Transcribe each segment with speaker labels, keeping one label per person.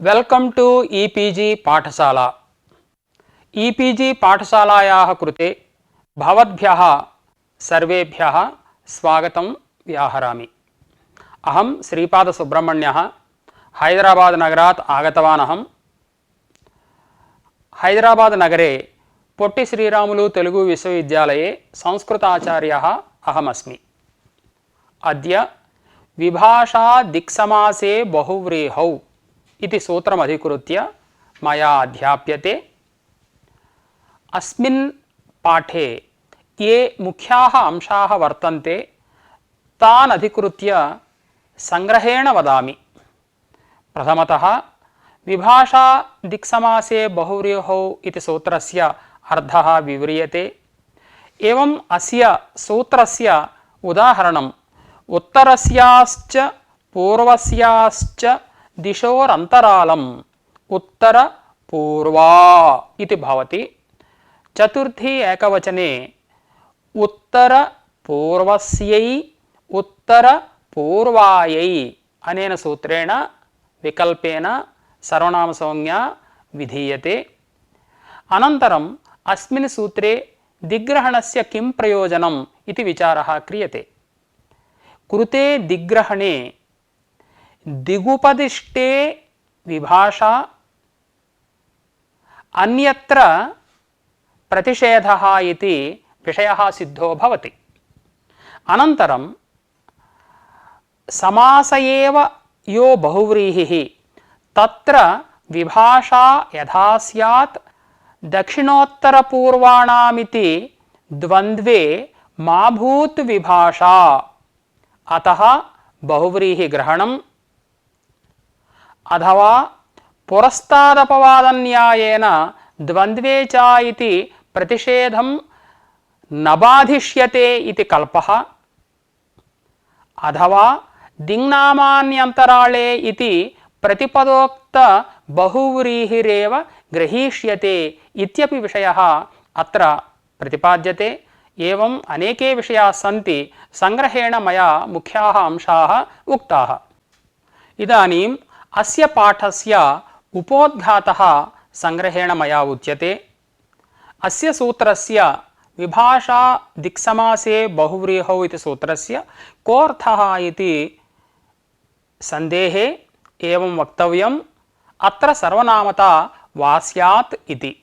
Speaker 1: Welcome to e-PG पाठशाला। E-PG पाठशालायाः कृते भवद्भ्यः सर्वेभ्यः स्वागतं व्याहरामि। अहं श्रीपादसुब्रह्मण्यः हैदराबाद नगरात् आगतवान्। अहं हैदराबाद नगरे पोट्टि श्रीरामुलु तेलुगु विश्वविद्यालये संस्कृताचार्यः अहमस्मि। अद्य विभाषा दिक्समासे बहुव्रीहौ इति सूत्रमधिकृत्य मया अध्याप्यते। अस्मिन् पाठे ये मुख्याः अंशाः वर्तन्ते तान् अधिकृत्य संग्रहेण वदामि। प्रथमतः विभाषा दिक्समासे बहुव्रीहौ इति सूत्रस्य अर्थः विव्रियते। एवम् अस्य सूत्रस्य उदाहरणम् उत्तरस्याश्च पूर्वस्याश्च दिशोरन्तरालम् उत्तर पूर्वा इति भवति। चतुर्थी एकवचने उत्तर पूर्वस्यै उत्तर पूर्वायै अनेन सूत्रेण विकल्पेन सर्वनामसंज्ञा विधीयते। अनन्तरम् अस्मिन् सूत्रे दिग्ग्रहणस्य किं प्रयोजनम् इति विचारः क्रियते। कृते दिग्ग्रहणे दिगुपदिष्टे विभाषा अन्यत्र प्रतिषेधः इति विषयः सिद्धो भवति। अनन्तरं समास एव यो बहुव्रीहिः तत्र विभाषा यथा स्यात् दक्षिणोत्तरपूर्वाणामिति द्वन्द्वे मा भूत् विभाषा। अतः बहुव्रीहिग्रहणम् अथवा पुरस्तादपवादन्यायेन द्वन्द्वे च इति प्रतिषेधं न बाधिष्यते इति कल्पः। अथवा दिङ्नामान्यन्तराळे इति प्रतिपदोक्त बहुव्रीहिरेव ग्रहीष्यते इत्यपि विषयः अत्र प्रतिपाद्यते। एवम् अनेके विषयाः सन्ति। संग्रहेण मया मुख्याः अंशाः उक्ताः। इदानीम् अस्य पाठस्य उपोद्घातः संग्रहेण मया उच्यते। अस्य सूत्रस्य विभाषा दिक्समासे बहुव्रीहौ इति सूत्रस्य कोऽर्थः इति सन्देहे एवं वक्तव्यम्। अत्र सर्वनामता वा स्यात् इति।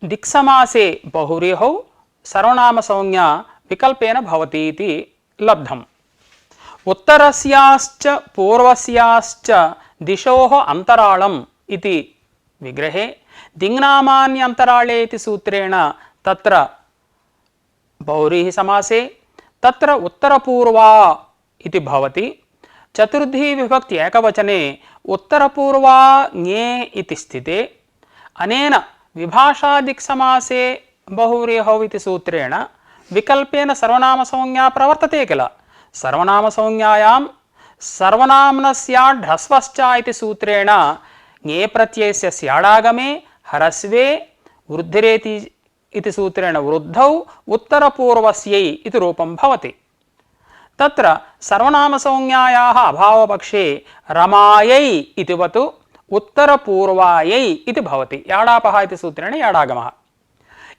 Speaker 1: दिक्समासे बहुव्रीहौ सर्वनामसंज्ञा विकल्पेन भवति इति लब्धम्। उत्तरस्याश्च पूर्वस्याश्च दिशोः अन्तराळम् इति विग्रहे दिङ्नामान्यन्तराळे इति सूत्रेण तत्र बहुव्रीहि समासे तत्र उत्तरपूर्वा इति भवति। चतुर्थी विभक्ति एकवचने उत्तरपूर्वा ङे इति स्थिते। अनेन विभाषा दिक्समासे बहुव्रीहौ इति सूत्रेण विकल्पेन सर्वनामसंज्ञा प्रवर्तते किल। सर्वनामसंज्ञायां सर्वनाम्नस्याद् ह्रस्वश्च इति सूत्रेण ङे प्रत्ययस्य स्याडागमे ह्रस्वे वृद्धिरेति इति सूत्रेण वृद्धौ उत्तरपूर्वस्यै इति रूपं भवति। तत्र सर्वनामसंज्ञायाः अभावपक्षे रमायै इतिवत् उत्तरपूर्वायै इति भवति। याडापः इति सूत्रेण याडागमः।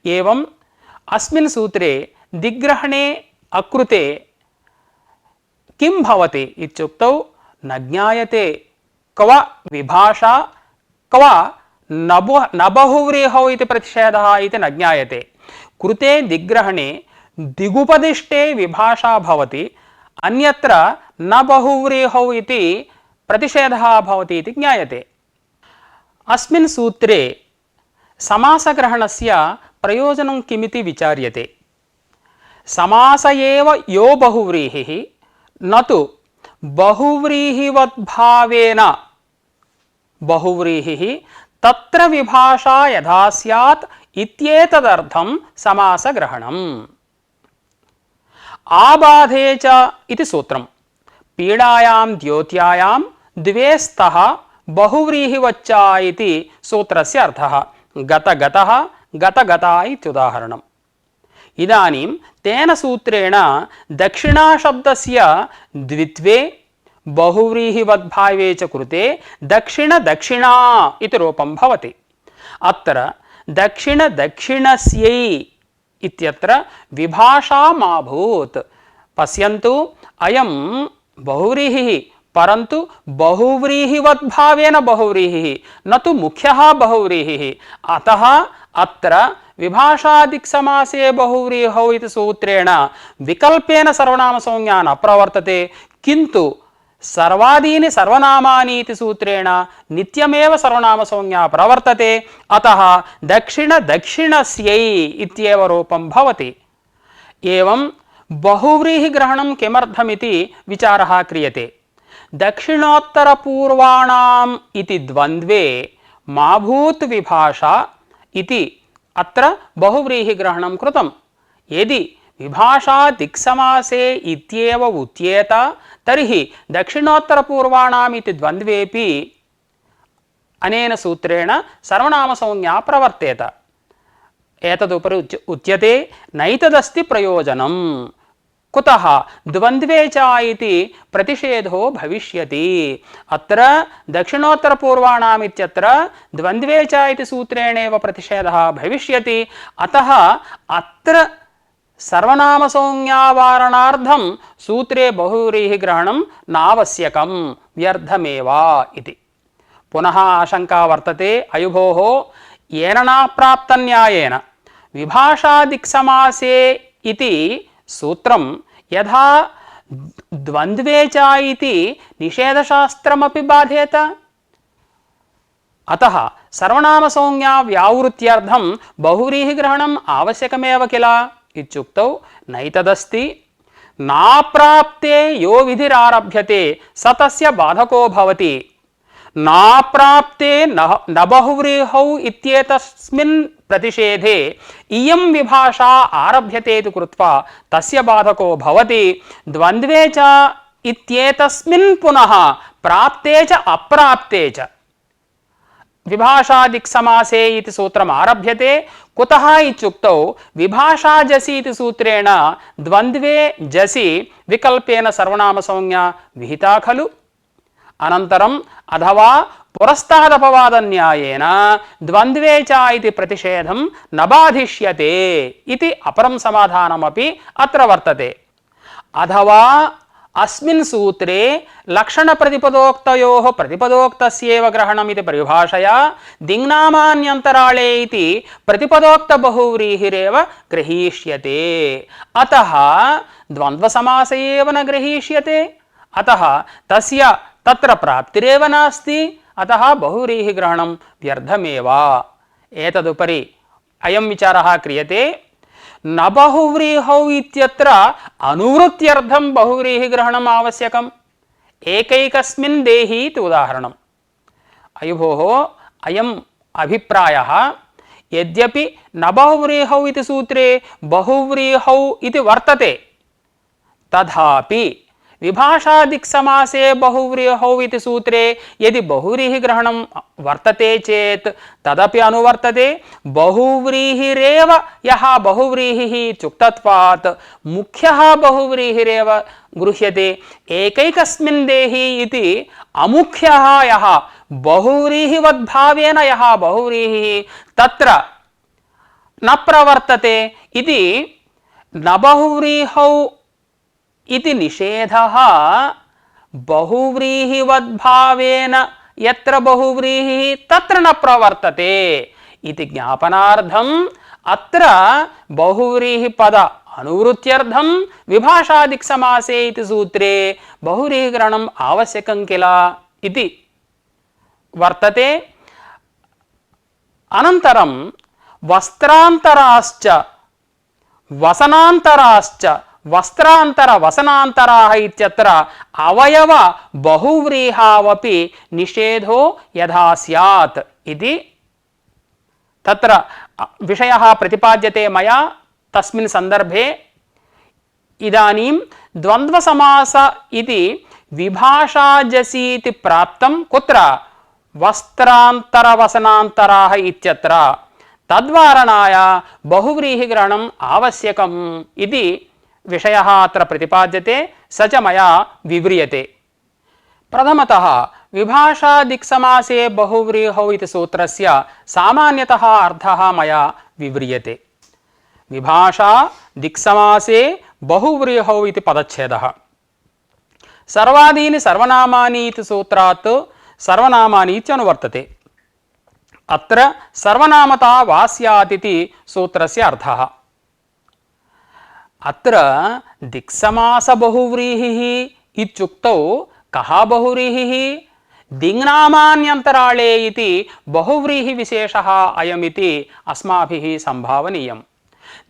Speaker 1: एवम् अस्मिन् सूत्रे दिग्ग्रहणे अकृते किं भवति इत्युक्तौ न ज्ञायते क्व विभाषा क्व न बहुव्रीहौ इति प्रतिषेधः इति न ज्ञायते। कृते दिग्ग्रहणे दिगुपदिष्टे विभाषा भवति अन्यत्र न बहुव्रीहौ इति प्रतिषेधः भवति इति ज्ञायते। अस्मिन् सूत्रे समासग्रहणस्य प्रयोजनं किमिति विचार्यते। समास एव यो बहुव्रीहिः न तु बहुव्रीहिवद्भावेन बहुव्रीहिः तत्र विभाषा यथा स्यात् इत्येतदर्थं समासग्रहणम्। आबाधे च इति सूत्रम्। पीडायां द्योत्यायां द्वे स्तः बहुव्रीहिवच्च इति सूत्रस्य अर्थः। गतगतः गतगता इत्युदाहरणम्। इदानीं तेन सूत्रेण दक्षिणाशब्दस्य द्वित्वे बहुव्रीहिवद्भावे च कृते दक्षिण दक्षिणा इति रूपं भवति। अत्र दक्षिण दक्षिणस्यै इत्यत्र विभाषामाभूत्। पश्यन्तु, अयं बहुव्रीहिः, परन्तु बहुव्रीहिवद्भावेन बहुव्रीहिः, न तु मुख्यः बहुव्रीहिः। अतः अत्र विभाषादिक्समासे बहुव्रीहौ इति सूत्रेण विकल्पेन सर्वनामसंज्ञा न प्रवर्तते, किन्तु सर्वादीनि सर्वनामानि इति सूत्रेण नित्यमेव सर्वनामसंज्ञा प्रवर्तते। अतः दक्षिण दक्षिणस्यै इत्येव रूपं भवति। एवं बहुव्रीहिग्रहणं किमर्थमिति विचारः क्रियते। दक्षिणोत्तरपूर्वाणाम् इति द्वन्द्वे माभूत् विभाषा इति अत्र बहुव्रीहिग्रहणं कृतं। यदि विभाषा दिक्समासे इत्येव उच्येत तर्हि दक्षिणोत्तरपूर्वाणाम् इति द्वन्द्वेपि अनेन सूत्रेण सर्वनामसंज्ञा प्रवर्तेत। एतदुपरि उच्यते नैतदस्ति प्रयोजनम्। कुतः? द्वन्द्वे च इति प्रतिषेधो भविष्यति। अत्र दक्षिणोत्तरपूर्वाणाम् इत्यत्र द्वन्द्वे च इति सूत्रेणेव प्रतिषेधः भविष्यति। अतः अत्र सर्वनामसंज्ञावारणार्थं सूत्रे बहुव्रीहिग्रहणं नावश्यकं, व्यर्थमेव इति। पुनः आशंका वर्तते, अयुभोः येन नाप्राप्तन्यायेन विभाषादिक्समासे इति सूत्रं यथा द्वन्द्वे च इति निषेधशास्त्रमपि बाधेत। अतः सर्वनामसंज्ञा व्यावृत्त्यर्थं बहुव्रीहिग्रहणम् आवश्यकमेव किल इत्युक्तौ नैतदस्ति। नाप्राप्ते यो विधिरारभ्यते स तस्य बाधको भवति। नाप्राप्ते न बहुव्रीहौ इत्येतस्मिन् प्रतिषेधे इयं विभाषा आरभ्यते इति कृत्वा तस्य बाधको भवति। द्वन्द्वे च इत्येतस्मिन् पुनः प्राप्ते च अप्राप्ते च विभाषादिक्समासे इति सूत्रम् आरभ्यते। कुतः इत्युक्तौ विभाषा जसि इति सूत्रेण द्वन्द्वे जसि विकल्पेन सर्वनामसंज्ञा विहिता खलु। अनन्तरम् अथवा पुरस्तादपवादन्यायेन द्वन्द्वे च इति प्रतिषेधं न बाधिष्यते इति अपरं समाधानमपि अत्र वर्तते। अथवा अस्मिन् सूत्रे लक्षणप्रतिपदोक्तयोः प्रतिपदोक्तस्यैव ग्रहणमिति परिभाषया दिङ्नामान्यन्तराळे इति प्रतिपदोक्तबहुव्रीहिरेव गृहीष्यते। अतः द्वन्द्वसमास एव न गृहीष्यते। अतः तस्य तत्र प्राप्तिरेव नास्ति। अतः बहुव्रीहिग्रहणं व्यर्थमेव। एतदुपरि अयं विचारः क्रियते। न बहुव्रीहौ इत्यत्र अनुवृत्त्यर्थं बहुव्रीहिग्रहणम् आवश्यकम्। एकैकस्मिन् देहि इति उदाहरणम्। अयुभोः अयम् अभिप्रायः यद्यपि न बहुव्रीहौ इति सूत्रे बहुव्रीहौ इति वर्तते, तथापि विभाषादिक्समासे बहुव्रीहौ इति सूत्रे यदि बहुव्रीहिग्रहणं वर्तते चेत् तदपि अनुवर्तते। बहुव्रीहिरेव यः बहुव्रीहिः इत्युक्तत्वात् मुख्यः बहुव्रीहिरेव गृह्यते। एकैकस्मिन् देहि इति अमुख्यः यः बहुव्रीहिवद्भावेन यः बहुव्रीहिः तत्र न प्रवर्तते इति न बहुव्रीहौ इति निषेधः बहुव्रीहिवद्भावेन यत्र बहुव्रीहिः तत्र न प्रवर्तते इति ज्ञापनार्थम् अत्र बहुव्रीहिपद अनुवृत्त्यर्थं विभाषादिक्समासे इति सूत्रे बहुव्रीहिग्रहणम् आवश्यकं किल इति वर्तते। अनन्तरं वस्त्रान्तराश्च वसनान्तराश्च वस्त्रांतर वसनांतराः इत्यत्र अवयव बहुव्रीहावपि निषेधो यथा स्यात् इति तत्र विषयः प्रतिपाद्यते मया तस्मिन् संदर्भे। इदानीं द्वन्द्वसमास इति विभाषाजसि इति प्राप्तं कुत्र? वस्त्रांतर वसनांतराः इत्यत्र। तद्वारणाय बहुव्रीहिग्रहणम् आवश्यकम् इति विषयः अत्र प्रतिपाद्यते। स च मया विव्रियते। प्रथमतः विभाषा दिक्समासे बहुव्रीहौ इति सूत्रस्य सामान्यतः अर्थः मया विव्रियते। विभाषा दिक्समासे बहुव्रीहौ इति पदच्छेदः। सर्वादीनि सर्वनामानि इति सूत्रात् सर्वनामानि इत्यनुवर्तते। अत्र सर्वनामता वा स्यात् इति सूत्रस्य अर्थः। अत्र दिक्समास बहुव्रीहिः इत्युक्तौ कः बहुव्रीहिः? दिङ्नामान्यन्तराळे इति बहुव्रीहिविशेषः अयमिति अस्माभिः सम्भावनीयम्।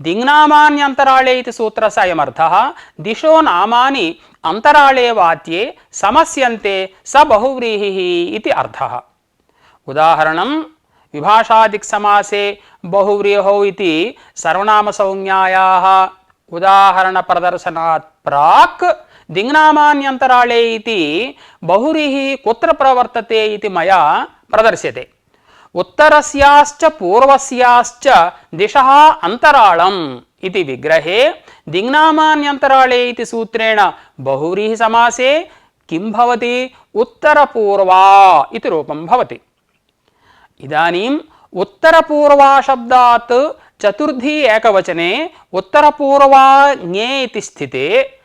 Speaker 1: दिङ्नामान्यन्तराळे इति सूत्रस्य अयमर्थः दिशो नामानि अन्तराळे वाच्ये समस्यन्ते स बहुव्रीहिः इति अर्थः। उदाहरणं विभाषादिक्समासे बहुव्रीहौ इति सर्वनामसंज्ञायाः उदाहरणप्रदर्शनात् प्राक् दिङ्नामान्यन्तराळे इति बहुव्रीहिः कुत्र प्रवर्तते इति मया प्रदर्श्यते। उत्तरस्याश्च पूर्वस्याश्च दिशः अन्तराळम् इति विग्रहे दिङ्नामान्यन्तराळे इति सूत्रेण बहुव्रीहि समासे किं भवति? उत्तरपूर्वा इति रूपं भवति। इदानीम् उत्तरपूर्वा शब्दात् चतुर्थी एकवचने उत्तरपूर्वा ङे इति स्थिते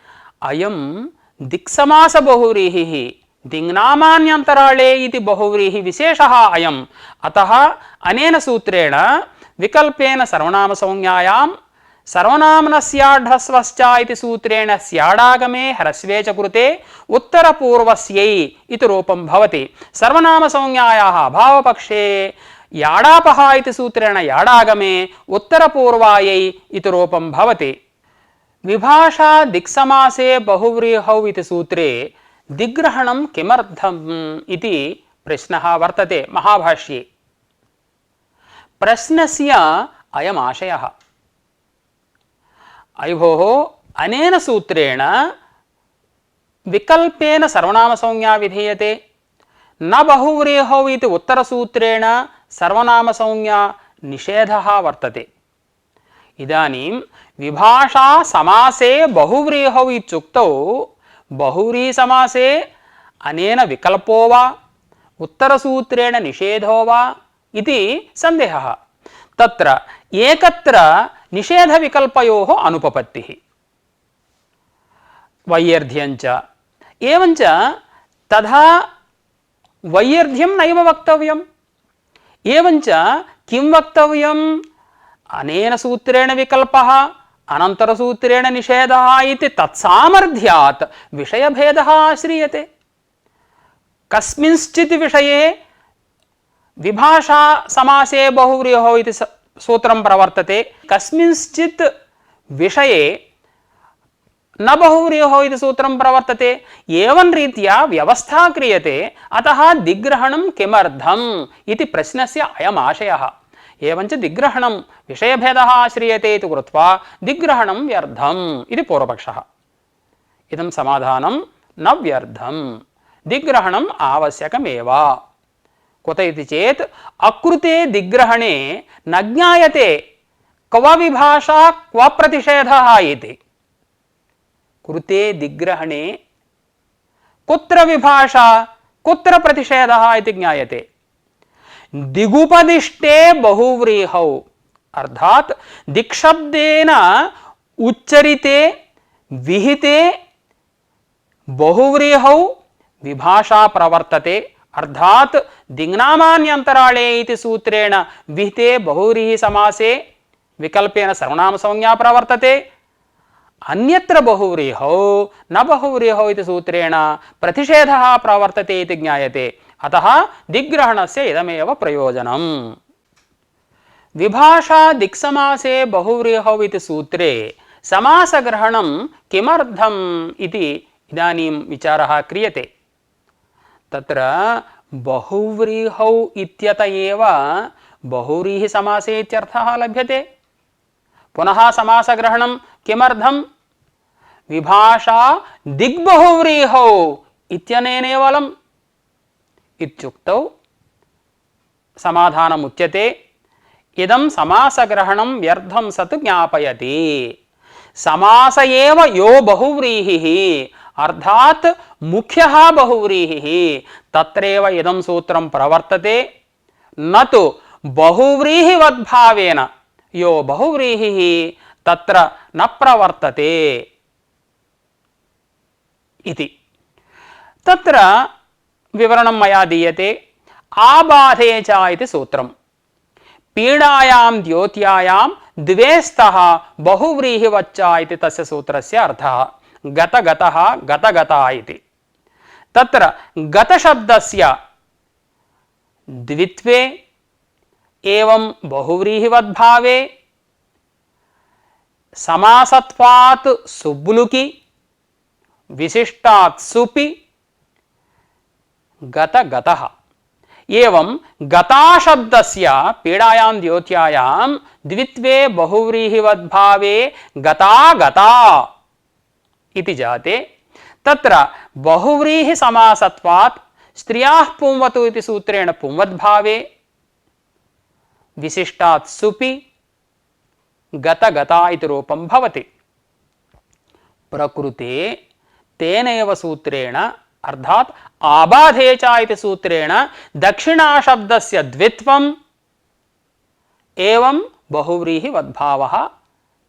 Speaker 1: अयं दिक्समास बहुव्रीहिः दिङ्नामान्यन्तराळे इति बहुव्रीहि विशेषः अयम्। अतः अनेन सूत्रेण विकल्पेन सर्वनामसंज्ञायां सर्वनाम्नस्याढ्रस्वश्च इति सूत्रेण स्याडागमे ह्रस्वे च कृते उत्तरपूर्वस्यै इति रूपं भवति। सर्वनामसंज्ञायाः अभावपक्षे याडापः इति सूत्रेण याडागमे उत्तरपूर्वायै इति रूपं भवति। विभाषा दिक्समासे बहुव्रीहौ इति सूत्रे दिग्ग्रहणं किमर्थम् इति प्रश्नः वर्तते महाभाष्ये। प्रश्नस्य अयम् आशयः। अयिभोः अनेन सूत्रेण विकल्पेन सर्वनामसंज्ञा विधीयते। न बहुव्रीहौ इति उत्तरसूत्रेण सर्वनामसंज्ञा निषेधः वर्तते। इदानीं विभाषा समासे बहुव्रीहौ इत्युक्तौ बहुव्रीहिसमासे अनेन विकल्पो वा उत्तरसूत्रेण निषेधो वा इति सन्देहः। तत्र एकत्र निषेधविकल्पयोः अनुपपत्तिः वैयर्ध्यञ्च। एवञ्च तथा वैयर्ध्यं नैव वक्तव्यम्। एवञ्च किं वक्तव्यम्? अनेन सूत्रेण विकल्पः अनन्तरसूत्रेण निषेधः इति तत्सामर्थ्यात् विषयभेदः आश्रीयते। कस्मिंश्चित् विषये विभाषा समासे बहुव्रीहौ इति सूत्रं प्रवर्तते, कस्मिंश्चित् विषये न बहुव्रीहौ इति सूत्रं प्रवर्तते। एवं रीत्या व्यवस्था क्रियते। अतः दिग्ग्रहणं किमर्थम् इति प्रश्नस्य अयम् आशयः। एवञ्च दिग्ग्रहणं विषयभेदः आश्रीयते इति कृत्वा दिग्ग्रहणं व्यर्थम् इति पूर्वपक्षः। इदं समाधानं न व्यर्थम्, दिग्ग्रहणम् आवश्यकमेव। कुत इति चेत् अकृते दिग्ग्रहणे न ज्ञायते क्व विभाषा क्व प्रतिषेधः इति। कृते दिग्ग्रहणे कुत्र विभाषा कुत्र प्रतिषेधः इति ज्ञायते। दिगुपदिष्टे बहुव्रीहौ अर्थात् दिक्शब्देन उच्चरिते विहिते बहुव्रीहौ विभाषा प्रवर्तते। अर्थात् दिङ्नामान्यन्तराळे इति सूत्रेण विहिते बहुव्रीहि समासे विकल्पेन सर्वनामसंज्ञा प्रवर्तते। अन्यत्र बहुव्रीहौ न बहुव्रीहौ इति सूत्रेण प्रतिषेधः प्रवर्तते इति ज्ञायते। अतः दिग्ग्रहणस्य इदमेव प्रयोजनम्। विभाषा दिक्समासे बहुव्रीहौ इति सूत्रे समासग्रहणं किमर्थम् इति इदानीं विचारः क्रियते। तत्र बहुव्रीहौ इत्यत एव बहुव्रीहि समासे इत्यर्थः लभ्यते। पुनः समासग्रहणं किमर्थम्? विभाषा दिग्बहुव्रीहौ इत्यनेनैव अलम् इत्युक्तौ समाधानमुच्यते। इदं समासग्रहणं व्यर्थं सत् ज्ञापयति। समास एव यो बहुव्रीहिः अर्थात मुख्यः बहुव्रीहिः तत्रैव इदं सूत्रं प्रवर्तते न तु बहुव्रीहिवद्भावेन यो बहुव्रीहिः तत्र न प्रवर्तते इति। तत्र विवरणं मया दीयते। आबाधे च इति सूत्रम्। पीडायां द्योत्यायां द्वे स्तः बहुव्रीहिवच्च इति तस्य सूत्रस्य अर्थः। गतगतः गतगता इति। तत्र गतशब्दस्य द्वित्वे एवं बहुव्रीहिवद्भावे समासत्वात् सुब्लुकि विशिष्टात् सुपि गतगतः एवं गताशब्दस्य पीडायां द्योत्यायां द्वित्वे बहुव्रीहिवद्भावे गता गता इति जाते। तत्र बहुव्रीहि समासत्वात् स्त्रियाः पुंवतु इति सूत्रेण पुंवद्भावे विशिष्टात् सुपि गतगता इति रूपं भवति। प्रकृते तेनैव सूत्रेण अर्थात आबाधे च इति सूत्रेण दक्षिणाशब्दस्य द्वित्वम् एवं बहुव्रीहिवद्भावः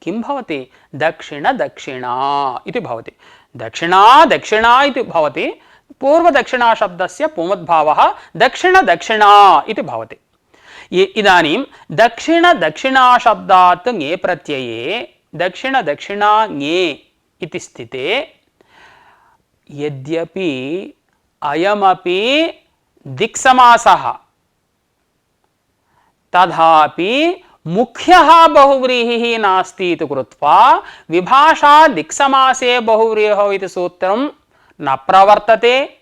Speaker 1: किं भवति? दक्षिण दक्षिणा इति भवति। दक्षिणा दक्षिणा इति भवति। पूर्वदक्षिणाशब्दस्य पुंवद्भावः दक्षिण दक्षिणा इति भवति। इदानीं दक्षिण दक्षिणाशब्दात् ङे प्रत्यये दक्षिण दक्षिणा ङे इति स्थिते यद्यपि अयमपि दिक्समासः तथापि मुख्यः बहुव्रीहिः नास्ति इति कृत्वा विभाषा दिक्समासे बहुव्रीहौ इति सूत्रं न प्रवर्तते।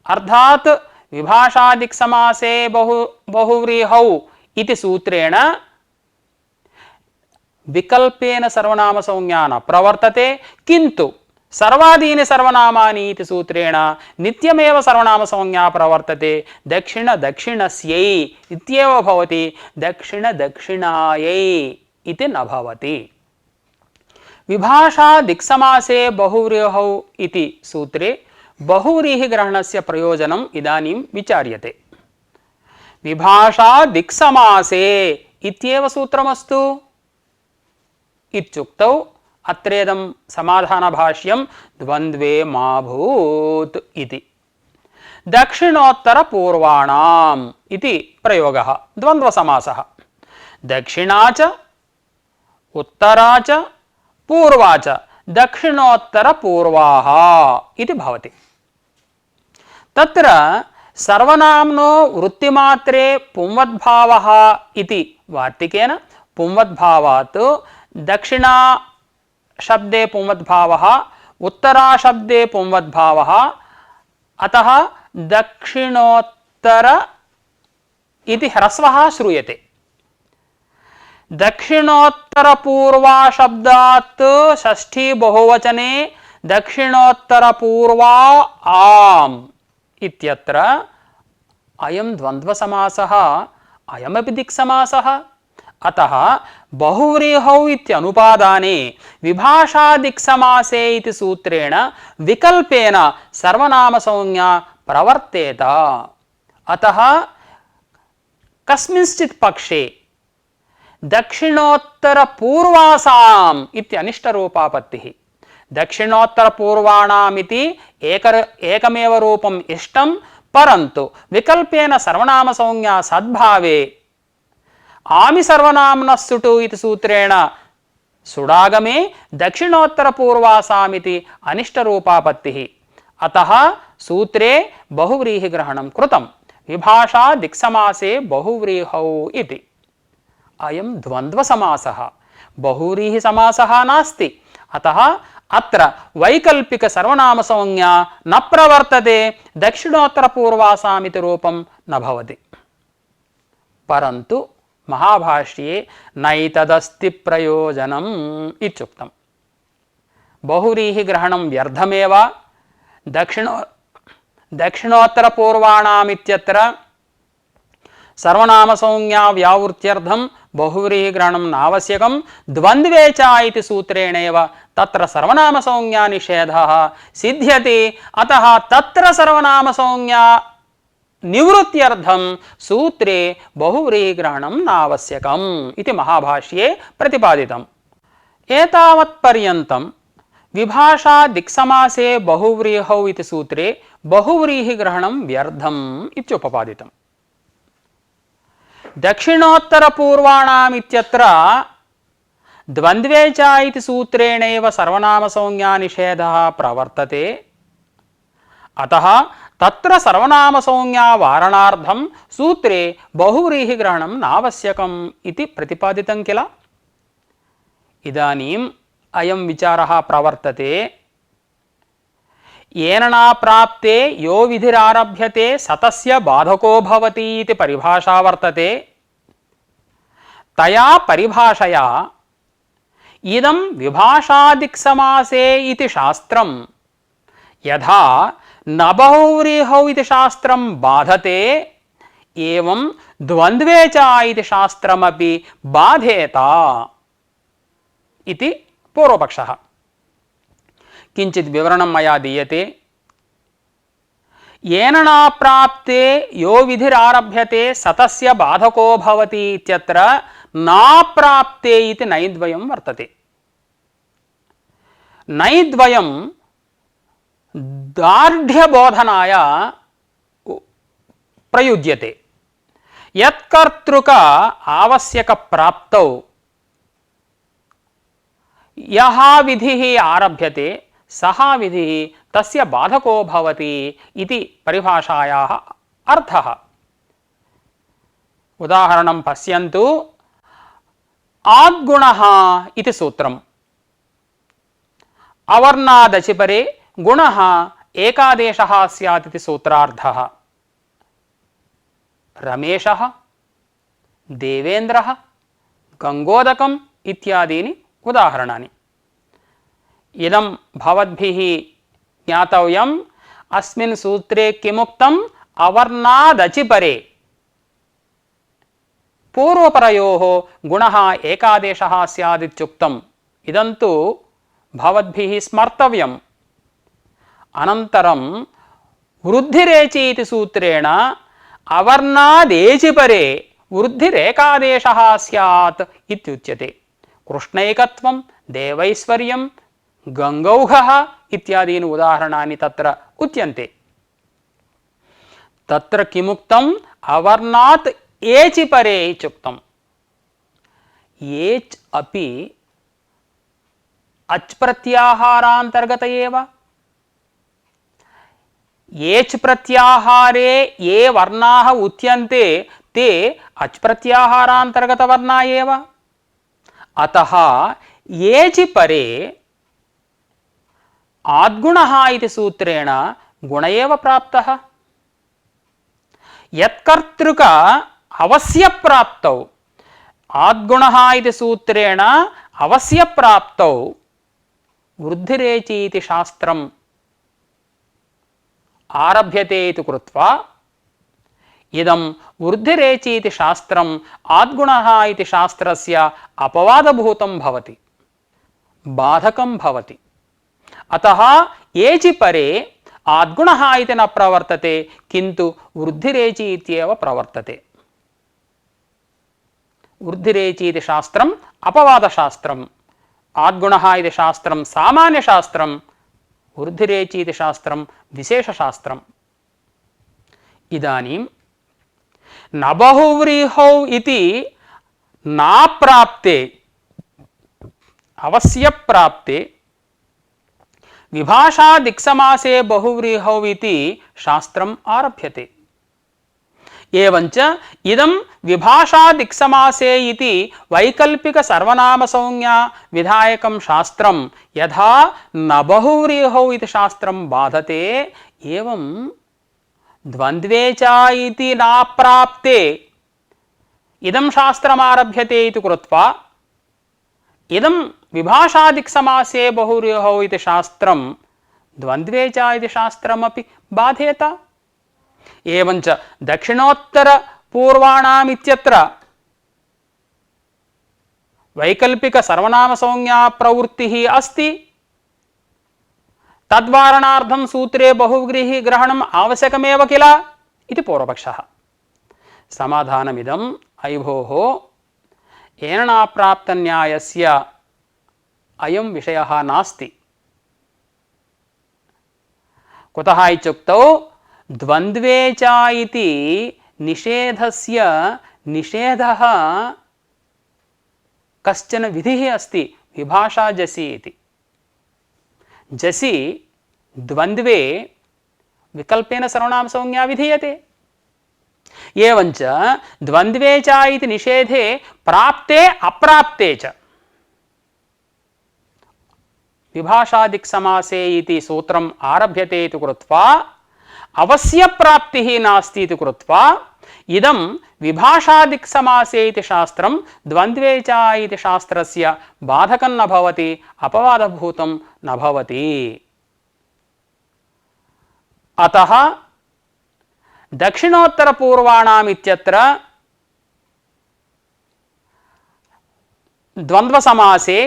Speaker 1: अर्थात विभाषा दिक्समासे बहुव्रीहौ इति सूत्रेण विकल्पेन सर्वनाम संज्ञा न प्रवर्तते, किन्तु सर्वादीनि सर्वनामानि इति सूत्रेण नित्यमेव सर्वनाम संज्ञा प्रवर्तते। दक्षिण दक्षिणस्यै इत्येव भवति, दक्षिण दक्षिणायै इति न भवति। विभाषा दिक्समासे बहुव्रीहौ इति सूत्रे बहुव्रीहि ग्रहणस्य प्रयोजनम् इदानीं विचार्यते। विभाषा दिक्समासे इत्येव सूत्रमस्तु इत्युक्तौ अत्रेदं समाधानभाष्यं द्वन्द्वे मा भूत् इति। दक्षिणोत्तरपूर्वाणाम् इति प्रयोगः द्वन्द्वसमासः। दक्षिणा च उत्तरा च पूर्वा च दक्षिणोत्तरपूर्वाः इति भवति। तत्र सर्वनाम्नो वृत्तिमात्रे पुंवद्भावः इति वार्तिकेन पुंवद्भावात् दक्षिणा शब्दे पुंवद्भावः, उत्तरा शब्दे पुंवद्भावः, अतः दक्षिणोत्तर इति ह्रस्वः श्रूयते। दक्षिणोत्तरपूर्वा शब्दात् षष्ठी बहुवचने दक्षिणोत्तरपूर्वा आम् इत्यत्र अयं द्वन्द्वसमासः, अयमपि दिक्समासः। अतः बहुव्रीहौ इत्यनुपादाने विभाषा दिक्समासे इति सूत्रेण विकल्पेन सर्वनाम संज्ञा प्रवर्तेत। अतः कस्मिंश्चित् पक्षे दक्षिणोत्तरपूर्वासाम् इत्यनिष्टरूपापत्तिः। दक्षिणोत्तरपूर्वाणाम् इति एकमेव रूपम् इष्टं, परन्तु विकल्पेन सर्वनाम संज्ञा सद्भावे आमि सर्वनाम्नः सुटु इति सूत्रेण सुडागमे दक्षिणोत्तरपूर्वासामिति अनिष्टरूपापत्तिः। अतः सूत्रे बहुव्रीहिग्रहणं कृतं। विभाषा दिक्समासे बहुव्रीहौ इति। अयं द्वन्द्वसमासः, बहुव्रीहिसमासः नास्ति। अतः अत्र वैकल्पिक सर्वनाम संज्ञा न प्रवर्तते, दक्षिणोत्तरपूर्वासामिति रूपं न भवति। परन्तु महाभाष्ये नैतदस्ति प्रयोजनम् इत्युक्तम्। बहुव्रीहिग्रहणं व्यर्थमेव। दक्षिणोत्तरपूर्वाणाम् इत्यत्र सर्वनामसंज्ञा व्यावृत्त्यर्थं बहुव्रीहिग्रहणं नावश्यकं द्वन्द्वे च इति सूत्रेणैव तत्र सर्वनामसंज्ञा निषेधः सिद्ध्यति। अतः तत्र सर्वनामसंज्ञा निवृत्त्यर्थं सूत्रे बहुव्रीहिग्रहणं नावश्यकम् इति महाभाष्ये प्रतिपादितम्। एतावत्पर्यन्तं विभाषा दिक्समासे बहुव्रीहौ इति सूत्रे बहुव्रीहिग्रहणं व्यर्थम् इत्युपपादितम्। दक्षिणोत्तरपूर्वाणाम् इत्यत्र द्वन्द्वे च इति सूत्रेणैव सर्वनामसंज्ञा निषेधः प्रवर्तते। अतः तत्र सर्वनामसंज्ञा वारणार्थं सूत्रे बहुव्रीहिग्रहणं नावश्यकम् इति प्रतिपादितं किल। इदानीम् अयं विचारः प्रवर्तते। येन न प्राप्ते यो विधिरारभ्यते सतस्य बाधको भवति इति परिभाषा वर्तते। तया परिभाषया इदं विभाषादिक्समासे इति शास्त्रं यथा न बहुव्रीहौ इति शास्त्रं बाधते एवं द्वन्द्वे च इति शास्त्रमपि बाधेत इति पूर्वपक्षः। किंचित् विवरणं मया दीयते। येन न प्राप्ते यो विधिरारभ्यते सतस्य बाधको भवति इत्यत्र न प्राप्ते इति नैद्वयं वर्तते। नैद्वयं दार्ढ्यबोधनाय प्रयुज्यते। यत्कर्तृक आवश्यक प्राप्तौ यः विधिः आरभ्यते सः विधिः तस्य बाधको भवति इति परिभाषायाः अर्थः। उदाहरणं पश्यन्तु। आद्गुणः इति सूत्रम्। अवर्णादचिपरे गुणः एकादेशः स्यात् इति सूत्रार्थः। रमेशः, देवेन्द्रः, गंगोदकम् इत्यादीनि उदाहरणानि। इदं भवद्भिः ज्ञातव्यम्। अस्मिन् सूत्रे किमुक्तम्? अवर्णादचिपरे पूर्वपरयोः गुणः एकादेशः स्यात् इत्युक्तम्। इदं तु भवद्भिः स्मर्तव्यम्। अनन्तरं वृद्धिरेचि इति सूत्रेण अवर्णादेचिपरे वृद्धिरेकादेशः स्यात् इत्युच्यते। कृष्णैकत्वं, देवैश्वर्यं, गंगौघः इत्यादीनि उदाहरणानि तत्र उच्यन्ते। तत्र किमुक्तम्? अवर्णात् एचि परे इत्युक्तम्। एच् अपि अच् प्रत्याहारान्तर्गत एव। एच् प्रत्याहारे ये वर्णाः उच्यन्ते ते अच् प्रत्याहारान्तर्गत वर्णा एव। अतः एचि परे आद्गुणः इति सूत्रेण गुण एव प्राप्तः। यत्कर्तृक अवश्यप्राप्तौ आद्गुणः इति सूत्रेण अवश्यप्राप्तौ वृद्धिरेचि इति शास्त्रम् आरभ्यते इति कृत्वा इदं वृद्धिरेचि इति शास्त्रम् आद्गुणः इति शास्त्रस्य अपवादभूतं भवति, बाधकं भवति। अतः एचि परे आद्गुणः इति न प्रवर्तते किन्तु वृद्धिरेचि इत्येव प्रवर्तते। वृद्धिरेचि इति शास्त्रम् अपवादशास्त्रम्, आद्गुणः इति शास्त्रं सामान्यशास्त्रं, वृद्धिरेचि इति शास्त्रं विशेषशास्त्रम्। इदानीं न बहुव्रीहौ इति न प्राप्ते अवश्यप्राप्ते विभाषा दिक्समासे बहुव्रीहौ इति शास्त्रम् आरभ्यते। एवञ्च इदं विभाषा दिक्समासे इति वैकल्पिक सर्वनामसंज्ञा विधायकं शास्त्रं यथा न बहुव्रीहौ इति शास्त्रं बाधते एवं द्वन्द्वे च इति न प्राप्ते इदं शास्त्रमारभ्यते इति कृत्वा इदं विभाषादिक्समासे बहुव्रीहौ इति शास्त्रं द्वन्द्वे च इति शास्त्रमपि बाधेत। एवञ्च दक्षिणोत्तर पूर्वाणाम् इत्यत्र वैकल्पिक सर्वनाम संज्ञा प्रवृत्तिः अस्ति, तद्वारणार्थं सूत्रे बहुव्रीहि ग्रहणम् आवश्यकमेव किल इति पूर्वपक्षः। समाधानमिदम् अयि भोः, येन नाप्राप्तन्यायस्य अयं विषयः नास्ति। कुतः इत्युक्तौ द्वन्द्वे च इति निषेधस्य निषेधः कश्चन विधिः अस्ति, विभाषा जसि इति। जसि द्वन्द्वे विकल्पेन सर्वनाम संज्ञा विधीयते। एवञ्च द्वन्द्वे च इति निषेधे प्राप्ते अप्राप्ते च विभाषादिक् समासे इति सूत्रम् आरभ्यते इति कृत्वा अवश्य प्राप्तिः नास्ति इति कृत्वा इदं विभाषादिक् समासे इति शास्त्रं द्वन्द्वे च इति शास्त्रस्य बाधकं न भवति, अपवादभूतं न भवति। अतः दक्षिणोत्तरपूर्वाणाम् इत्यत्र द्वन्द्वसमासे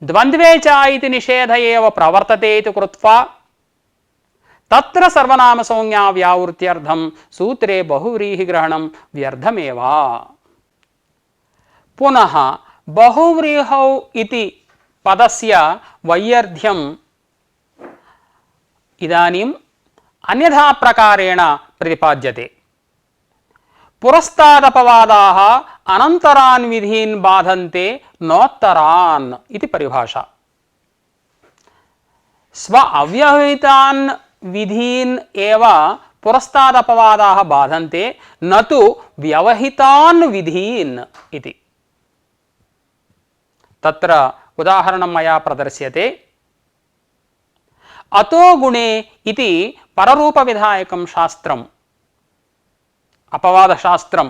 Speaker 1: द्वन्द्वे च इति निषेध एव प्रवर्तते इति कृत्वा तत्र सर्वनाम संज्ञा व्यावृत्त्यर्थं सूत्रे बहुव्रीहि ग्रहणं व्यर्थमेव। पुनः बहुव्रीहौ इति पदस्य वैयर्थ्यम् इदानीम् अन्यथा प्रकारेण प्रतिपाद्यते। पुरस्तादपवादाः अनन्तरान् विधीन् बाधन्ते नोत्तरान् इति परिभाषा। स्व अव्यवहितान् विधीन् एव पुरस्तादपवादाः बाधन्ते, न तु व्यवहितान् विधीन् इति। तत्र उदाहरणं मया प्रदर्श्यते। अतो गुणे इति पररूपविधायकं शास्त्रम्, अपवादशास्त्रं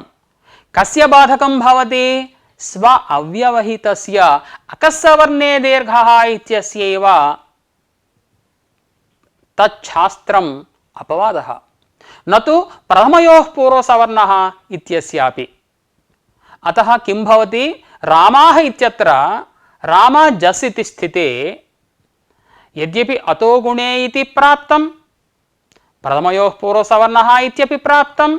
Speaker 1: कस्य बाधकं भवति? स्व अव्यवहितस्य अकस्सवर्णे दीर्घः इत्यस्यैव तच्छास्त्रम् अपवादः, न तु प्रथमयोः पूर्वसवर्णः इत्यस्यापि। अतः किं भवति? रामाः इत्यत्र रामजस् इति स्थिते यद्यपि अतो गुणे इति प्राप्तं, प्रथमयोः पूर्वसवर्णः इत्यपि प्राप्तं,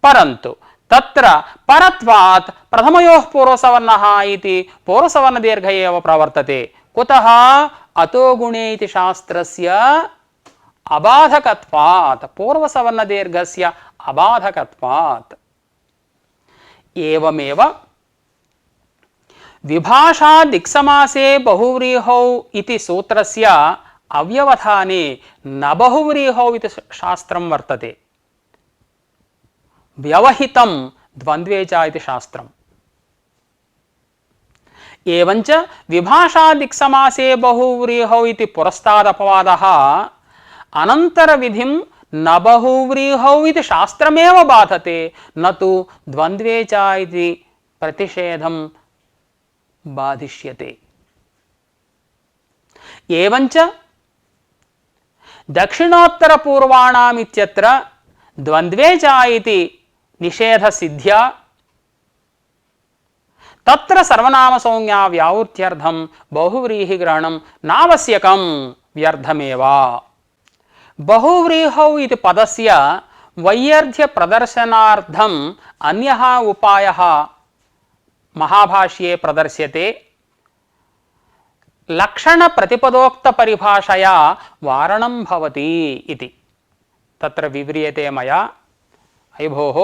Speaker 1: परन्तु तत्र परत्वात् प्रथमयोः पूर्वसवर्णः इति पूर्वसवर्णदीर्घ एव प्रवर्तते। कुतः? अतो गुणे इति शास्त्रस्य अबाधकत्वात्, पूर्वसवर्णदीर्घस्य अबाधकत्वात्। एवमेव विभाषा दिक्समासे बहुव्रीहौ इति सूत्रस्य अव्यवधाने न बहुव्रीहौ इति शास्त्रं वर्तते, व्यवहितं द्वन्द्वे च इति शास्त्रम्। एवञ्च विभाषादिक्समासे बहुव्रीहौ इति पुरस्तादपवादः अनन्तरविधिं न बहुव्रीहौ इति शास्त्रमेव बाधते, न तु द्वन्द्वे च इति प्रतिषेधं बाधिष्यते। एवञ्च दक्षिणोत्तरपूर्वाणाम् इत्यत्र द्वन्द्वे च इति निषेधसिद्ध्या तत्र सर्वनाम संज्ञा व्यावृत्त्यर्थं बहुव्रीहि ग्रहणं नावश्यकं, व्यर्थमेव। बहुव्रीहौ इति पदस्य वैयर्थ्य प्रदर्शनार्थम् अन्यः उपायः महाभाष्ये प्रदर्श्यते। लक्षण प्रतिपदोक्त परिभाषया वारणं भवति इति तत्र विव्रियते मया। अयि भोः,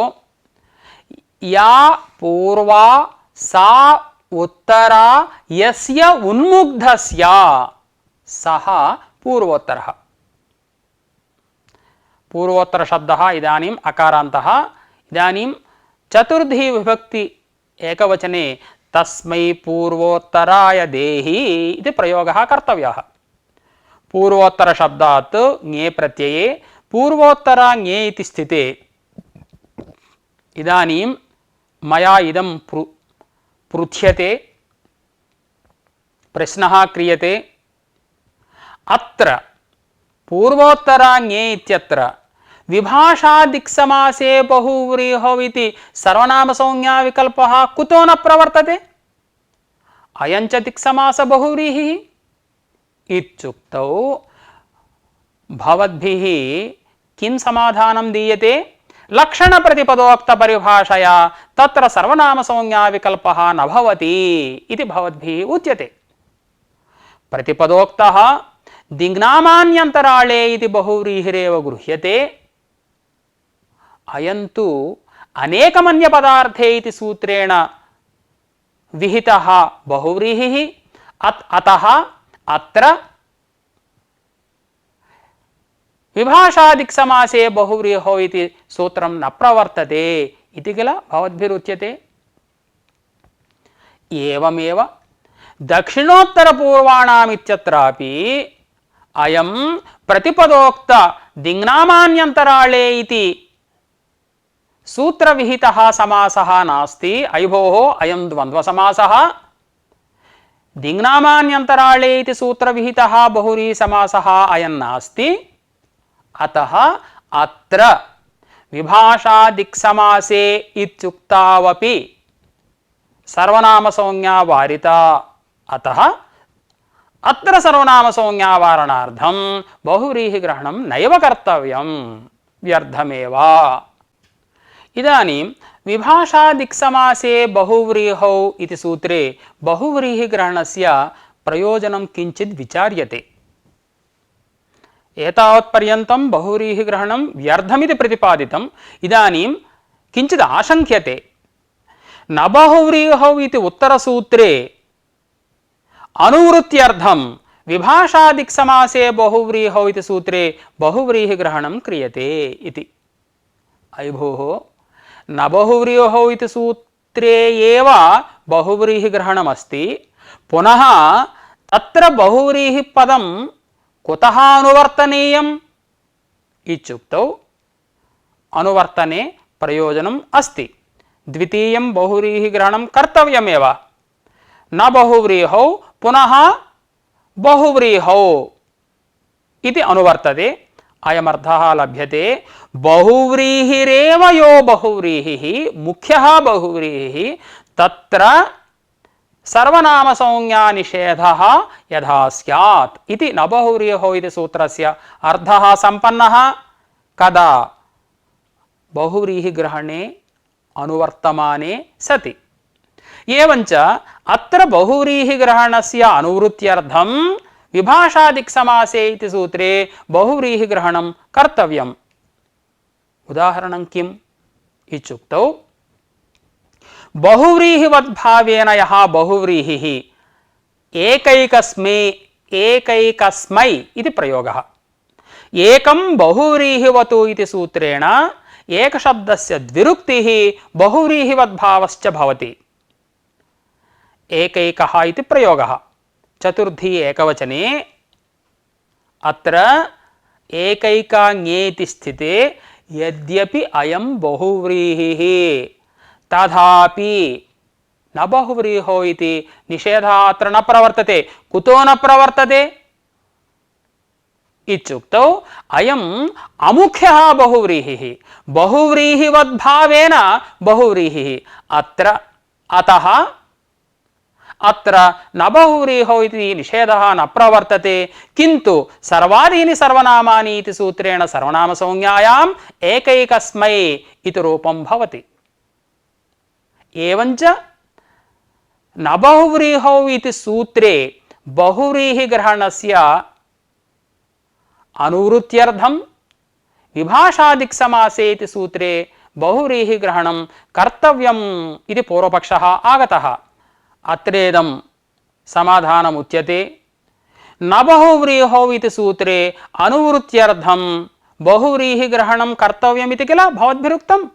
Speaker 1: या पूर्वा सा उत्तरा यस्य उन्मुग्धस्य सः पूर्वोत्तरः। पूर्वोत्तर शब्दः इदानीम् अकारान्तः। इदानीं चतुर्थी विभक्ति एकवचने तस्मै पूर्वोत्तराय देहि इति प्रयोगः कर्तव्यः। पूर्वोत्तर शब्दात् ङे प्रत्यये पूर्वोत्तरा ङे इति स्थिते इदानीं मया इदं पृथ्यते, प्रश्नः क्रियते। अत्र पूर्वोत्तरा ङे इत्यत्र विभाषादिक्समासे बहुव्रीहौ इति सर्वनामसंज्ञा विकल्पः कुतो न प्रवर्तते? अयं च दिक्समास बहुव्रीहिः इत्युक्तौ भवद्भिः किं समाधानं दीयते? लक्षणप्रतिपदोक्तपरिभाषया तत्र सर्वनामसंज्ञा विकल्पः न भवति इति भवद्भिः उच्यते। प्रतिपदोक्तः दिङ्नामान्यन्तराळे इति बहुव्रीहिरेव गृह्यते। अयं तु अनेकमन्यपदार्थे इति सूत्रेण विहितः बहुव्रीहिः। अतः अत्र विभाषादिक्समासे बहुव्रीहौ इति सूत्रं न प्रवर्तते इति किल भवद्भिरुच्यते। एवमेव दक्षिणोत्तरपूर्वाणामित्यत्रापि अयं प्रतिपदोक्त दिङ्नामान्यन्तराळे इति सूत्रविहितः समासः नास्ति। अयि भोः, अयं द्वन्द्वसमासः। दिङ्नामान्यन्तराळे इति सूत्रविहितः बहुव्रीहिसमासः अयं नास्ति। अतः अत्र विभाषादिक्समासे इत्युक्तावपि सर्वनामसंज्ञा वारिता। अतः अत्र सर्वनामसंज्ञावारणार्थं बहुव्रीहिग्रहणं नैव कर्तव्यं, व्यर्थमेव। इदानीं विभाषादिक्समासे बहुव्रीहौ इति सूत्रे बहुव्रीहिग्रहणस्य प्रयोजनं किञ्चित् विचार्यते। एतावत्पर्यन्तं बहुव्रीहिग्रहणं व्यर्थमिति प्रतिपादितम्। इदानीं किञ्चित् आशङ्क्यते, न बहुव्रीहौ इति उत्तरसूत्रे अनुवृत्त्यर्थं विभाषादिक्समासे बहुव्रीहौ इति सूत्रे बहुव्रीहिग्रहणं क्रियते इति। अयि भोः, न बहुव्रीहौ इति सूत्रे एव बहुव्रीहिग्रहणमस्ति। पुनः तत्र बहुव्रीहिपदं कुतः अनुवर्तनीयम् इत्युक्तौ अनुवर्तने प्रयोजनम् अस्ति। द्वितीयं बहुव्रीहिग्रहणं कर्तव्यमेव। न बहुव्रीहौ पुनः बहुव्रीहौ इति अनुवर्तते। अयमर्थः लभ्यते। बहुव्रीहिरेव यो बहुव्रीहिः, मुख्यः बहुव्रीहिः, तत्र सर्वनामसंज्ञा निषेधः यथा स्यात् इति न बहुव्रीहौ इति सूत्रस्य अर्थः सम्पन्नः। कदा? बहुव्रीहिग्रहणे अनुवर्तमाने सति। एवञ्च अत्र बहुव्रीहिग्रहणस्य अनुवृत्त्यर्थं विभाषादिक्समासे इति सूत्रे बहुव्रीहिग्रहणं कर्तव्यम्। उदाहरणं किम् इत्युक्तौ, बहुव्रीहिवद्भावेन यः बहुव्रीहिः एकैकस्मै इति प्रयोगः। एकं बहुव्रीहिवतु इति सूत्रेण एकशब्दस्य द्विरुक्तिः बहुव्रीहिवद्भावश्च भवति। एकैकः इति प्रयोगः चतुर्थी एकवचने। अत्र एकैकाङ्येति स्थिते यद्यपि अयं बहुव्रीहिः तथापि न बहुव्रीहौ इति निषेधः अत्र न प्रवर्तते। कुतो न प्रवर्तते इत्युक्तौ अयम् अमुख्यः बहुव्रीहिः, बहुव्रीहिवद्भावेन बहुव्रीहिः। अतः अत्र न बहुव्रीहौ इति निषेधः न प्रवर्तते। किन्तु सर्वादीनि सर्वनामानि इति सूत्रेण सर्वनामसंज्ञायाम् एकैकस्मै इति रूपं भवति। एवञ्च न बहुव्रीहौ इति सूत्रे बहुव्रीहिग्रहणस्य अनुवृत्त्यर्थं विभाषादिक्समासे इति सूत्रे बहुव्रीहिग्रहणं कर्तव्यम् इति पूर्वपक्षः आगतः। अत्रेदं समाधानमुच्यते। न बहुव्रीहौ इति सूत्रे अनुवृत्त्यर्थं बहुव्रीहिग्रहणं कर्तव्यमिति किल भवद्भिरुक्तम्।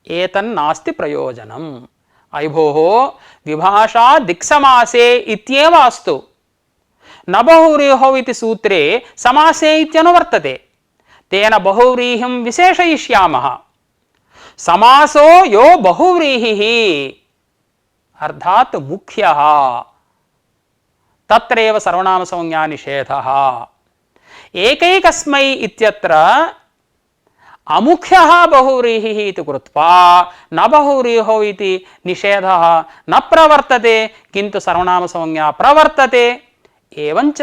Speaker 1: एतन्नास्ति प्रयोजनम्। अयि भोः, विभाषा दिक्समासे इत्येव अस्तु। न बहुव्रीहौ इति सूत्रे समासे इत्यनुवर्तते। तेन बहुव्रीहिं विशेषयिष्यामः। समासो यो बहुव्रीहिः अर्थात् मुख्यः, तत्रैव सर्वनामसंज्ञा निषेधः। एकैकस्मै इत्यत्र अमुख्यः बहुव्रीहिः इति कृत्वा न बहुव्रीहौ इति निषेधः न प्रवर्तते, किन्तु सर्वनामसंज्ञा प्रवर्तते। एवञ्च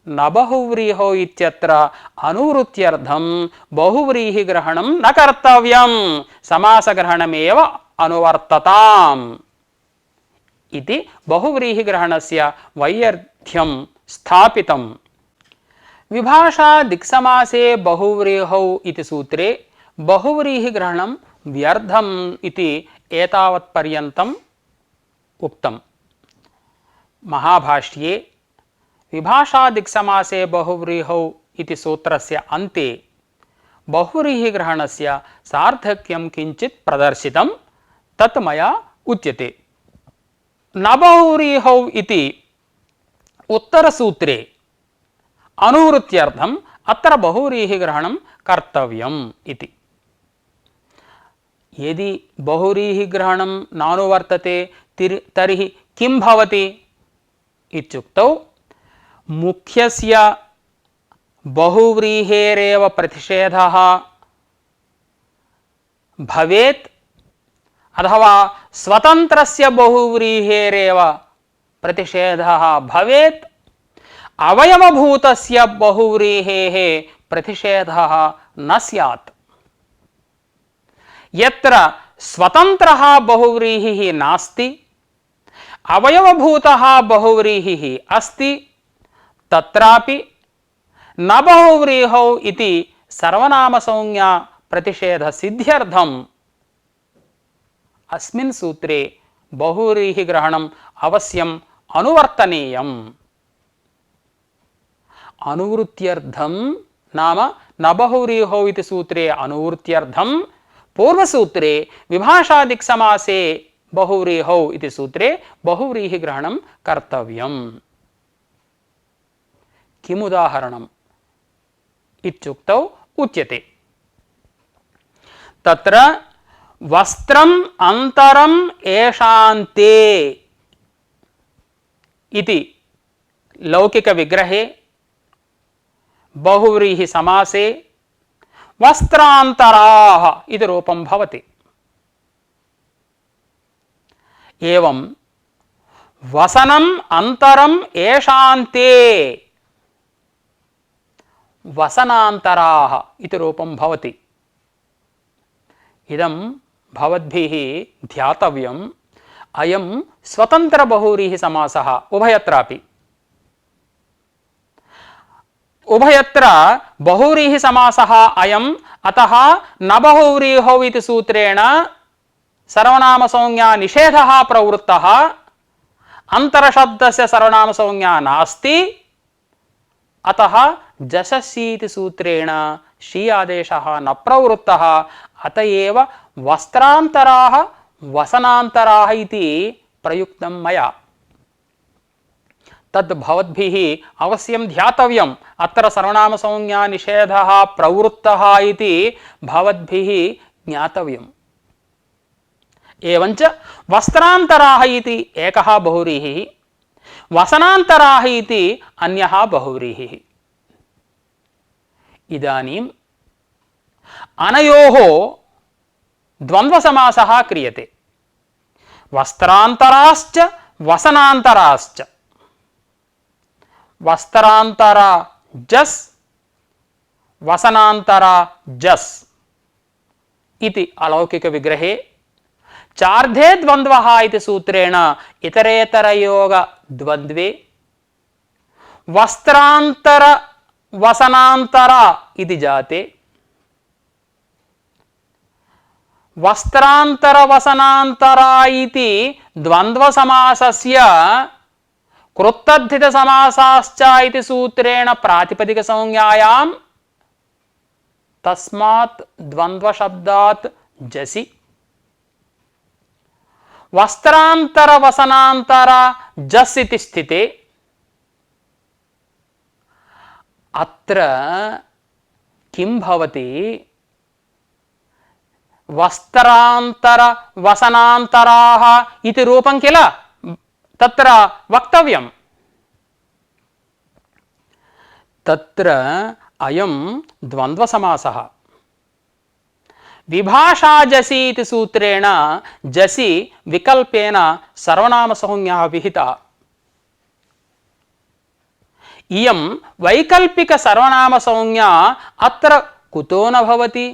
Speaker 1: न बहुव्रीहौ इत्यत्र अनुवृत्त्यर्थं बहुव्रीहिग्रहणं न कर्तव्यं, समासग्रहणमेव अनुवर्तताम् इति बहुव्रीहिग्रहणस्य वैयर्थ्यं स्थापितम्। विभाषा दिक्समासे बहुव्रीहौ इति सूत्रे बहुव्रीहिग्रहणं व्यर्थम् इति एतावत्पर्यन्तम् उक्तम्। महाभाष्ये विभाषा दिक्समासे बहुव्रीहौ इति सूत्रस्य अन्ते बहुव्रीहिग्रहणस्य सार्थक्यं किञ्चित् प्रदर्शितं, तत् मया उच्यते। न बहुव्रीहौ इति उत्तरसूत्रे अनुवृत्त्यर्थम् अत्र बहुव्रीहिग्रहणं कर्तव्यम् इति। यदि बहुव्रीहिग्रहणं नानुवर्तते तर्हि किं भवति इत्युक्तौ मुख्यस्य बहुव्रीहेरेव प्रतिषेधः भवेत् अथवा स्वतन्त्रस्य बहुव्रीहेरेव प्रतिषेधः भवेत्, अवयवभूतस्य बहुव्रीहेः प्रतिषेधः न स्यात्। यत्र स्वतन्त्रः बहुव्रीहिः नास्ति, अवयवभूतः बहुव्रीहिः अस्ति, तत्रापि न बहुव्रीहौ इति सर्वनामसंज्ञा प्रतिषेधसिद्ध्यर्थम् अस्मिन् सूत्रे बहुव्रीहिग्रहणम् अवश्यम् अनुवर्तनीयम्। अनुवृत्त्यर्थं नाम न बहुव्रीहौ इति सूत्रे अनुवृत्त्यर्थं पूर्वसूत्रे विभाषादिक्समासे बहुव्रीहौ इति सूत्रे बहुव्रीहिग्रहणं कर्तव्यम्। किमुदाहरणम् इत्युक्तौ उच्यते। तत्र वस्त्रम् अन्तरम् येषान्ते इति लौकिकविग्रहे बहुव्रीहि समासे वस्त्रान्तराः इति रूपं भवति। एवं वसनम् अन्तरम् येषान्ते वसनान्तराः इति रूपं भवति। इदं भवद्भिः ध्यातव्यम्। अयं स्वतन्त्रबहुव्रीहि समासः उभयत्रापि। उभयत्र बहुव्रीहि समासः अयम्, अतः न बहुव्रीहौ इति सूत्रेण सर्वनामसंज्ञा निषेधः प्रवृत्तः, अन्तरशब्दस्य सर्वनामसंज्ञा नास्ति, अतः जससीति सूत्रेण शी आदेशः न प्रवृत्तः। अत एव वस्त्रान्तराः वसनान्तराः इति प्रयुक्तं मया। तद् भवद्भिः अवश्यं ध्यातव्यम्। अत्र सर्वनामसंज्ञा निषेधः प्रवृत्तः इति भवद्भिः ज्ञातव्यम्। एवञ्च वस्त्रान्तराः इति एकः बहुव्रीहिः, वसनान्तराः इति अन्यः बहुव्रीहिः। इदानीम् अनयोः द्वन्द्वसमासः क्रियते। वस्त्रान्तराश्च वसनान्तराश्च। वस्त्रान्तरा जस् वसनान्तरा जस् इति अलौकिकविग्रहे चार्धे द्वन्द्वः इति सूत्रेण इतरेतरयोगद्वन्द्वे वस्त्रान्तर वसनान्तर इति जाते वस्त्रान्तर वसनान्तर इति द्वन्द्वसमासस्य कृत्तद्धितसमासाश्च इति सूत्रेण प्रातिपदिकसंज्ञायां तस्मात् द्वन्द्वशब्दात् जसि वस्त्रान्तर वसनान्तर जस् इति स्थिते अत्र किं भवति? वस्त्रान्तर वसनान्तराः इति रूपं किल तत्र वक्तव्यम्। तत्र अयं द्वन्द्वसमासः। विभाषाजसि इति सूत्रेण जसि विकल्पेन सर्वनामसंज्ञा विहिता। इयं वैकल्पिक सर्वनामसंज्ञा अत्र कुतो न भवति?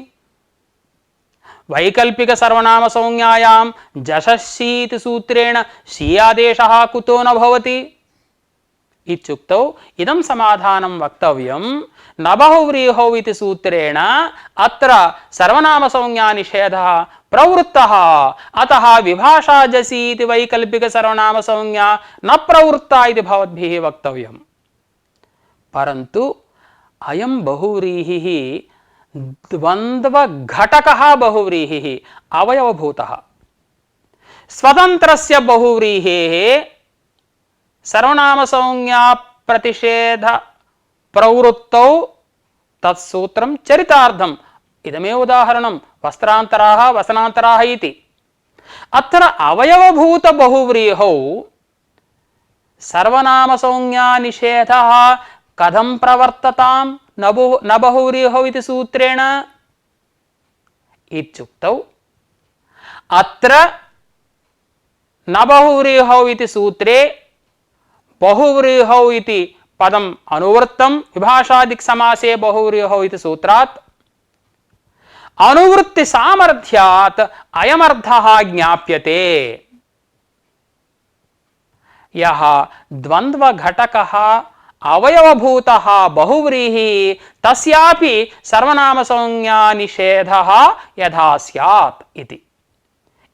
Speaker 1: वैकल्पिक सर्वनामसंज्ञायां जशसि इति सूत्रेण सी आदेशः कुतो न भवति इत्युक्तौ इदं समाधानं वक्तव्यं। न बहुव्रीहौ इति सूत्रेण अत्र सर्वनामसंज्ञा निषेधः प्रवृत्तः, अतः विभाषाजसि इति वैकल्पिक सर्वनामसंज्ञा न प्रवृत्ता इति भवद्भिः वक्तव्यम्। परन्तु अयं बहुव्रीहिः द्वन्द्वघटकः बहुव्रीहिः अवयवभूतः। स्वतन्त्रस्य बहुव्रीहेः सर्वनामसंज्ञा प्रतिषेध प्रवृत्तौ तत्सूत्रं चरितार्थम्। इदमेव उदाहरणं वस्त्रान्तराः वसनान्तराः इति। अत्र अवयवभूत बहुव्रीहौ सर्वनामसंज्ञा निषेधः कथं प्रवर्ततां न बहुव्रीहौ इति सूत्रेण इत्युक्तौ अत्र न बहुव्रीहौ इति सूत्रे बहुव्रीहौ इति पदम् अनुवृत्तं। विभाषादिक् समासे बहुव्रीहौ इति सूत्रात् अनुवृत्ति सामर्थ्यात् अयमर्थः ज्ञाप्यते। यः द्वन्द्वघटकः अवयवभूतः बहुव्रीहिः तस्यापि सर्वनामसंज्ञा निषेधः यथा स्यात् इति।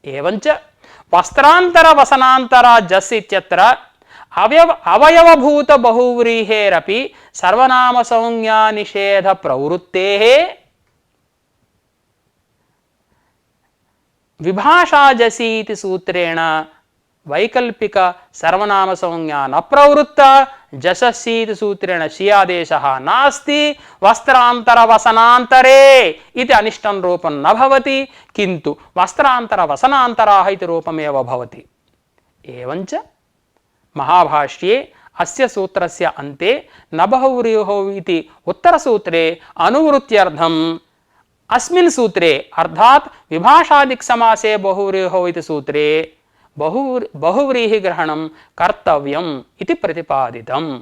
Speaker 1: एवञ्च वस्त्रान्तर वसनान्तर जस् इत्यत्र अवयवभूत बहुव्रीहेरपि सर्वनामसंज्ञा निषेध प्रवृत्तेः विभाषाजसि इति सूत्रेण वैकल्पिक सर्वनामसंज्ञा न प्रवृत्ता। जशसि इति सूत्रेण शी आदेशः नास्ति। वस्त्रान्तर वसनान्तरे इति अनिष्टं रूपं न भवति, किन्तु वस्त्रान्तर वसनान्तराः इति रूपमेव भवति। एवञ्च महाभाष्ये अस्य सूत्रस्य अन्ते न बहुव्रीहौ इति उत्तरसूत्रे अनुवृत्त्यर्थम् अस्मिन् सूत्रे अर्थात् विभाषादिक् समासे बहुव्रीहौ इति सूत्रे बहुव्रीहि ग्रहणं कर्तव्यम् इति प्रतिपादितम्।